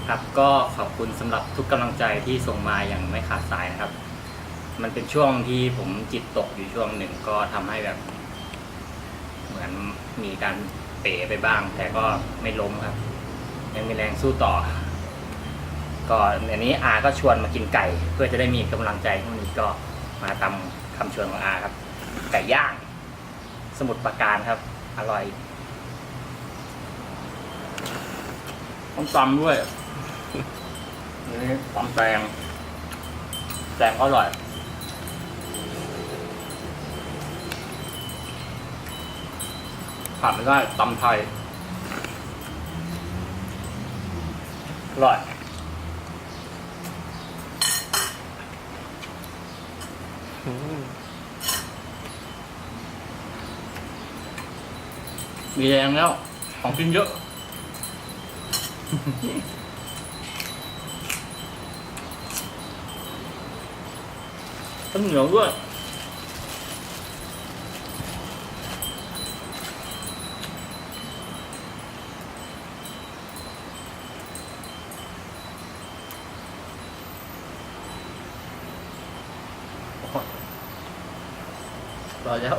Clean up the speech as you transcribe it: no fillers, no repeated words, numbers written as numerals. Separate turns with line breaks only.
ครับก็ขอบคุณสำหรับทุกกำลังใจที่ส่งมาอย่างไม่ขาดสายนะครับมันเป็นช่วงที่ผมจิตตกอยู่ช่วงหนึ่งก็ทำให้แบบเหมือนมีการเป๋ไปบ้างแต่ก็ไม่ล้มครับยังมีแรงสู้ต่อก็อันนี้อาก็ชวนมากินไก่เพื่อจะได้มีกำลังใจพรุ่งนี้ก็มาตามคำชวนของอาครับไก่ย่างสมุทรปราการครับอร่อยต้องตำด้วยนี่ตำแตงก็อร่อยขาดไม่ได้ตำไทยอร่อยมีแรงแล้วของกินเยอะต้นเหนียวด้วยรอแล้ว